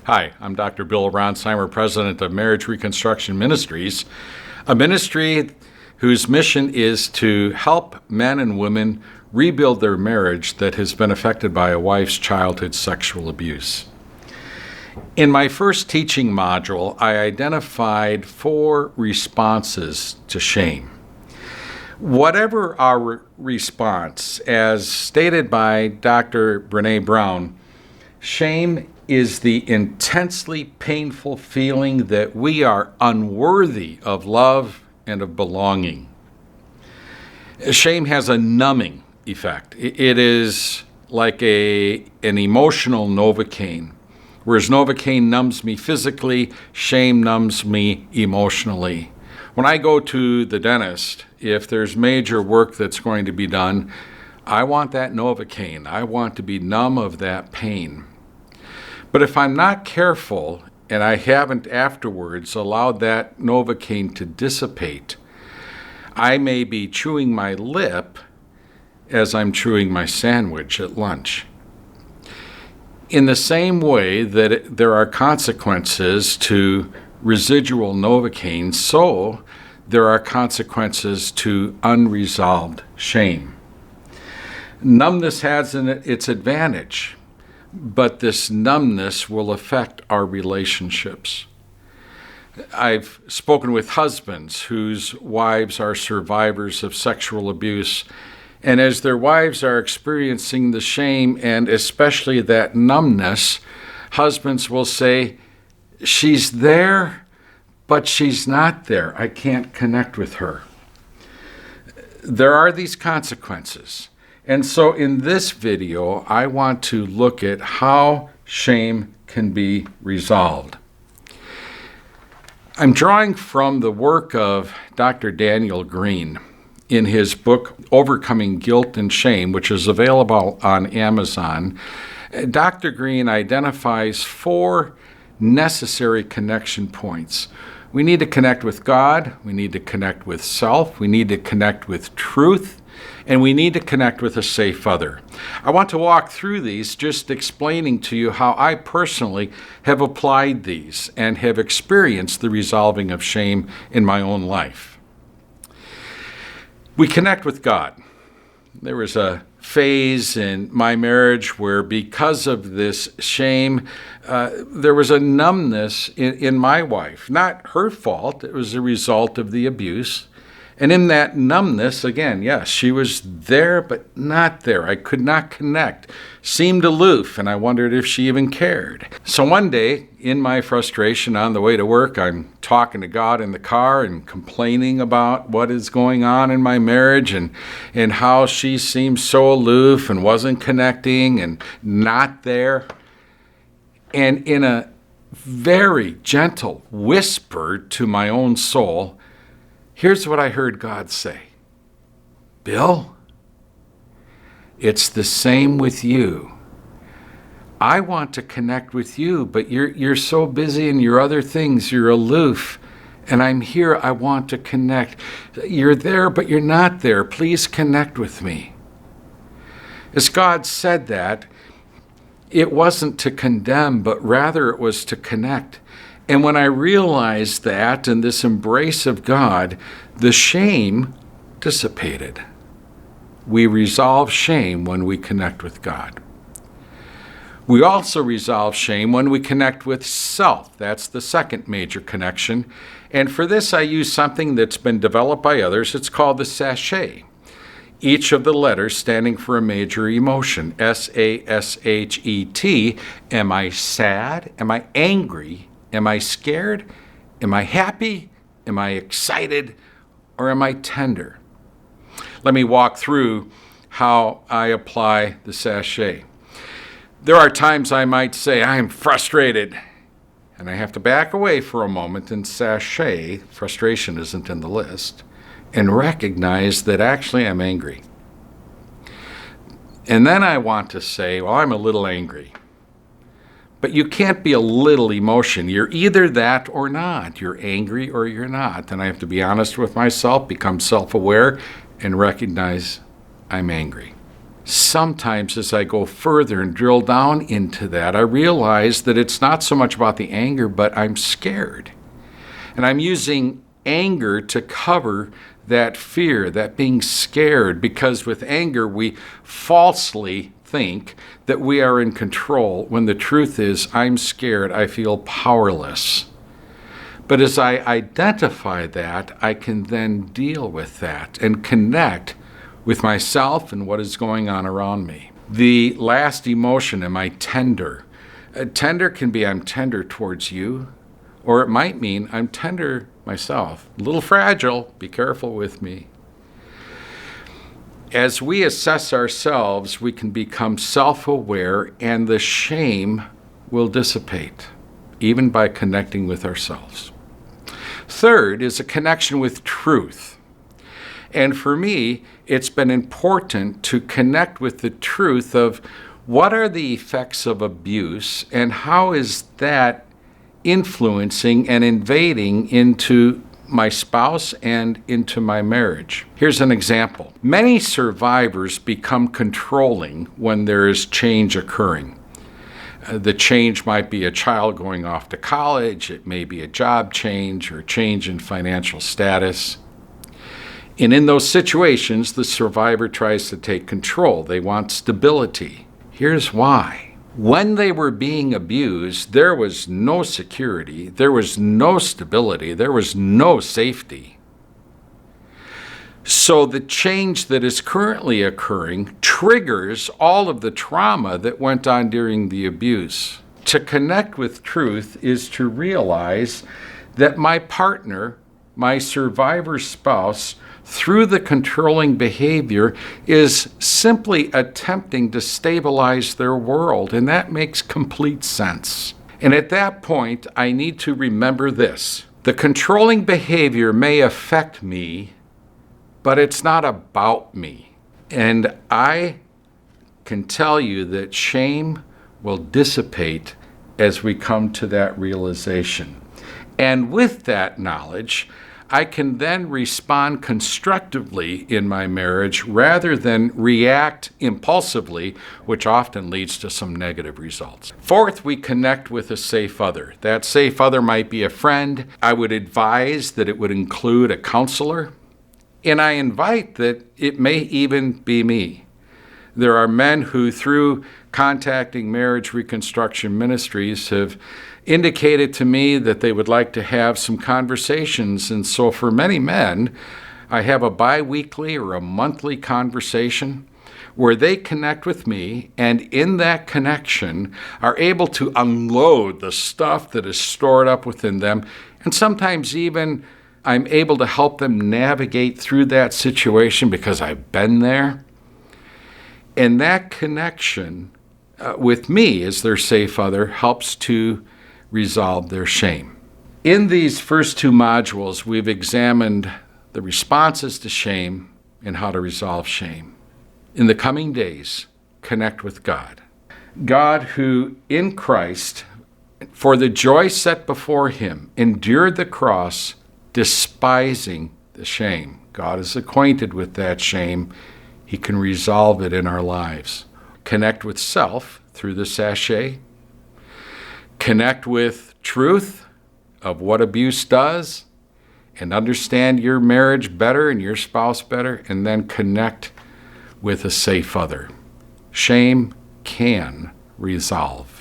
Hi, I'm Dr. Bill Ronsheimer, president of Marriage Reconstruction Ministries, a ministry whose mission is to help men and women rebuild their marriage that has been affected by a wife's childhood sexual abuse. In my first teaching module, I identified 4 responses to shame. Whatever our response, as stated by Dr. Brené Brown, shame is the intensely painful feeling that we are unworthy of love and of belonging. Shame has a numbing effect. It is like an emotional Novocaine. Whereas Novocaine numbs me physically, shame numbs me emotionally. When I go to the dentist, if there's major work that's going to be done, I want that Novocaine. I want to be numb of that pain. But if I'm not careful and I haven't afterwards allowed that Novocaine to dissipate, I may be chewing my lip as I'm chewing my sandwich at lunch. In the same way that there are consequences to residual Novocaine, so there are consequences to unresolved shame. Numbness has its advantage, but this numbness will affect our relationships. I've spoken with husbands whose wives are survivors of sexual abuse, and as their wives are experiencing the shame and especially that numbness, husbands will say, "She's there, but she's not there. I can't connect with her." There are these consequences. And so in this video, I want to look at how shame can be resolved. I'm drawing from the work of Dr. Daniel Green in his book, Overcoming Guilt and Shame, which is available on Amazon. Dr. Green identifies 4 necessary connection points. We need to connect with God, we need to connect with self, we need to connect with truth, and we need to connect with a safe other. I want to walk through these, just explaining to you how I personally have applied these and have experienced the resolving of shame in my own life. We connect with God. There was a phase in my marriage where, because of this shame, there was a numbness in my wife. Not her fault, it was a result of the abuse. And in that numbness, again, yes, she was there, but not there. I could not connect, seemed aloof, and I wondered if she even cared. So one day, in my frustration on the way to work, I'm talking to God in the car and complaining about what is going on in my marriage and how she seemed so aloof and wasn't connecting and not there. And in a very gentle whisper to my own soul, here's what I heard God say. "Bill, it's the same with you. I want to connect with you, but you're so busy in your other things, you're aloof, and I'm here, I want to connect. You're there, but you're not there. Please connect with me." As God said that, it wasn't to condemn, but rather it was to connect. And when I realized that, in this embrace of God, the shame dissipated. We resolve shame when we connect with God. We also resolve shame when we connect with self. That's the second major connection. And for this, I use something that's been developed by others. It's called the sachet. Each of the letters standing for a major emotion. S-A-S-H-E-T. Am I sad? Am I angry? Am I scared? Am I happy? Am I excited? Or am I tender? Let me walk through how I apply the sachet. There are times I might say, "I am frustrated," and I have to back away for a moment and sachet, frustration isn't in the list, and recognize that actually I'm angry. And then I want to say, "Well, I'm a little angry." But you can't be a little emotion. You're either that or not. You're angry or you're not. And I have to be honest with myself, become self-aware, and recognize I'm angry. Sometimes as I go further and drill down into that, I realize that it's not so much about the anger, but I'm scared. And I'm using anger to cover that fear, that being scared, because with anger we falsely think that we are in control when the truth is I'm scared, I feel powerless. But as I identify that, I can then deal with that and connect with myself and what is going on around me. The last emotion, am I tender? Tender can be I'm tender towards you, or it might mean I'm tender myself. A little fragile, be careful with me. As we assess ourselves, we can become self-aware and the shame will dissipate, even by connecting with ourselves. Third is a connection with truth. And for me, it's been important to connect with the truth of what are the effects of abuse and how is that influencing and invading into my spouse and into my marriage. Here's an example. Many survivors become controlling when there is change occurring. The change might be a child going off to college, it may be a job change or change in financial status. And in those situations, the survivor tries to take control. They want stability. Here's why. When they were being abused, there was no security, there was no stability, there was no safety. So the change that is currently occurring triggers all of the trauma that went on during the abuse. To connect with truth is to realize that my partner, my survivor spouse, through the controlling behavior is simply attempting to stabilize their world, and that makes complete sense. And at that point, I need to remember this. The controlling behavior may affect me, but it's not about me. And I can tell you that shame will dissipate as we come to that realization. And with that knowledge, I can then respond constructively in my marriage rather than react impulsively, which often leads to some negative results. Fourth, we connect with a safe other. That safe other might be a friend. I would advise that it would include a counselor, and I invite that it may even be me. There are men who, through contacting Marriage Reconstruction Ministries, have indicated to me that they would like to have some conversations. And so for many men, I have a bi-weekly or a monthly conversation where they connect with me, and in that connection are able to unload the stuff that is stored up within them. And sometimes even I'm able to help them navigate through that situation because I've been there. And that connection with me as their safe other helps to resolve their shame. In these first two modules, we've examined the responses to shame and how to resolve shame. In the coming days, connect with God. God who in Christ, for the joy set before him, endured the cross, despising the shame. God is acquainted with that shame. He can resolve it in our lives. Connect with self through the sachet. Connect with truth of what abuse does and understand your marriage better and your spouse better, and then connect with a safe other. Shame can resolve.